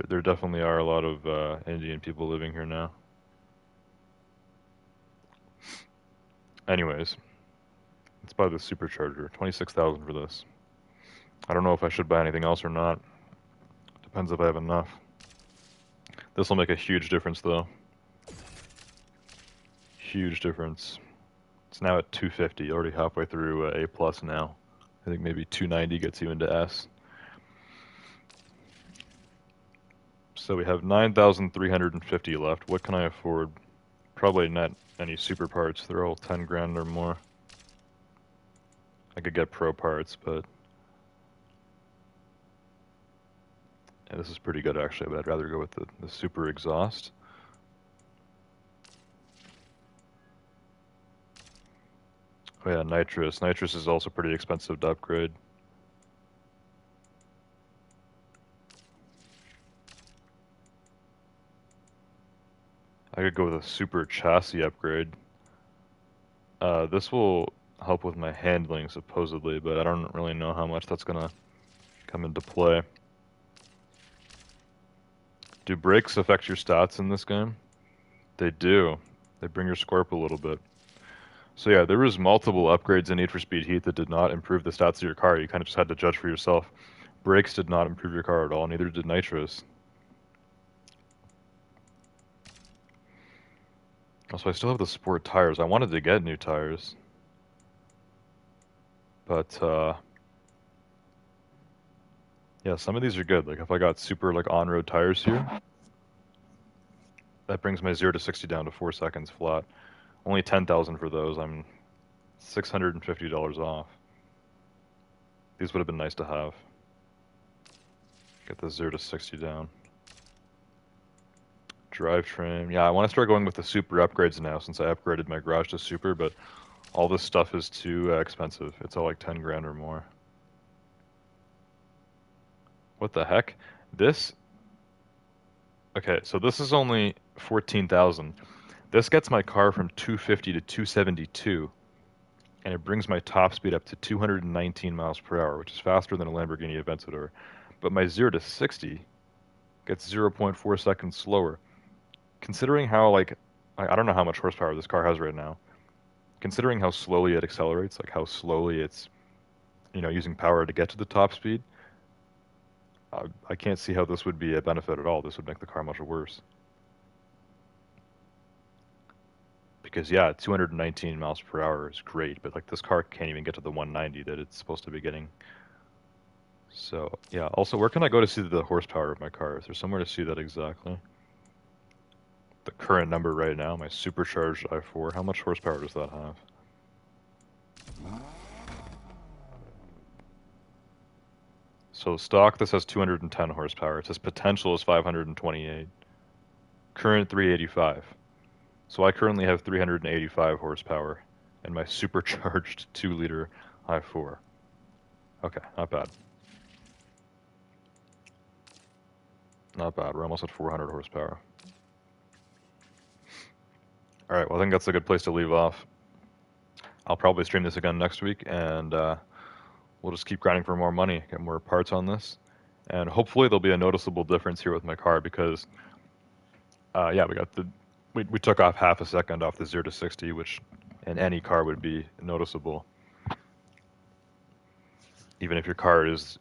There definitely are a lot of Indian people living here now. Anyways, let's buy the supercharger. 26,000 for this. I don't know if I should buy anything else or not. Depends if I have enough. This will make a huge difference though. Huge difference. It's now at 250, already halfway through A plus now. I think maybe 290 gets you into S. So we have 9,350 left. What can I afford? Probably not any super parts. They're all 10 grand or more. I could get pro parts, but yeah, this is pretty good actually, but I'd rather go with the super exhaust. Oh yeah, nitrous. Nitrous is also pretty expensive to upgrade. I could go with a super chassis upgrade. This will help with my handling supposedly, but I don't really know how much that's gonna come into play. Do brakes affect your stats in this game? They do. They bring your score up a little bit. So yeah, there was multiple upgrades in Need for Speed Heat that did not improve the stats of your car. You kind of just had to judge for yourself. Brakes did not improve your car at all, neither did nitrous. Also, I still have the sport tires. I wanted to get new tires. But, yeah, some of these are good. Like, if I got super, like, on-road tires here, that brings my 0 to 60 down to 4 seconds flat. Only 10,000 for those. I'm $650 off. These would have been nice to have. Get the 0 to 60 down. Drivetrain. Yeah, I want to start going with the super upgrades now since I upgraded my garage to super, but all this stuff is too expensive. It's all like 10 grand or more. What the heck? This? Okay, so this is only 14,000. This gets my car from 250 to 272, and it brings my top speed up to 219 miles per hour, which is faster than a Lamborghini Aventador. But my 0 to 60 gets 0.4 seconds slower. Considering how, like, I don't know how much horsepower this car has right now. Considering how slowly it accelerates, like how slowly it's, using power to get to the top speed, I can't see how this would be a benefit at all. This would make the car much worse. Because yeah, 219 miles per hour is great, but like this car can't even get to the 190 that it's supposed to be getting. So yeah, also where can I go to see the horsepower of my car? Is there somewhere to see that exactly? The current number right now, my supercharged i4, how much horsepower does that have? So stock, this has 210 horsepower. It says potential is 528. Current 385. So I currently have 385 horsepower in my supercharged 2-liter i4. Okay, not bad. Not bad. We're almost at 400 horsepower. Alright, well I think that's a good place to leave off. I'll probably stream this again next week, and we'll just keep grinding for more money, get more parts on this. And hopefully there'll be a noticeable difference here with my car because, yeah, we took off half a second off the 0 to 60, which in any car would be noticeable. Even if your car is,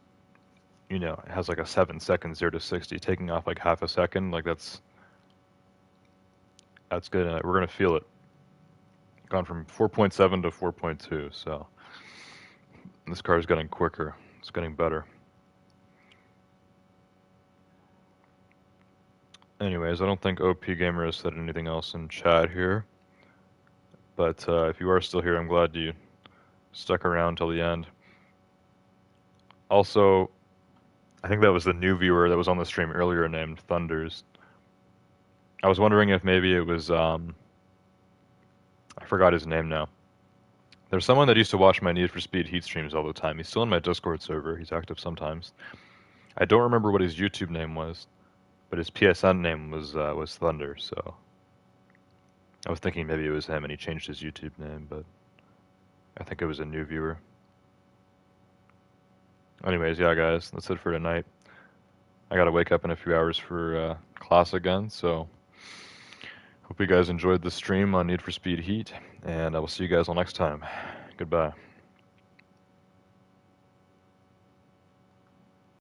has like a 7-second 0 to 60, taking off like half a second, like that's good. And we're gonna feel it. Gone from 4.7 to 4.2, so this car is getting quicker. It's getting better. Anyways, I don't think OP Gamer has said anything else in chat here. But if you are still here, I'm glad you stuck around till the end. Also, I think that was the new viewer that was on the stream earlier named Thunders. I was wondering if maybe it was, I forgot his name now. There's someone that used to watch my Need for Speed Heat streams all the time. He's still in my Discord server. He's active sometimes. I don't remember what his YouTube name was, but his PSN name was Thunder, so I was thinking maybe it was him and he changed his YouTube name, but I think it was a new viewer. Anyways, yeah guys, that's it for tonight. I gotta wake up in a few hours for class again, so hope you guys enjoyed the stream on Need for Speed Heat, and I will see you guys all next time. Goodbye.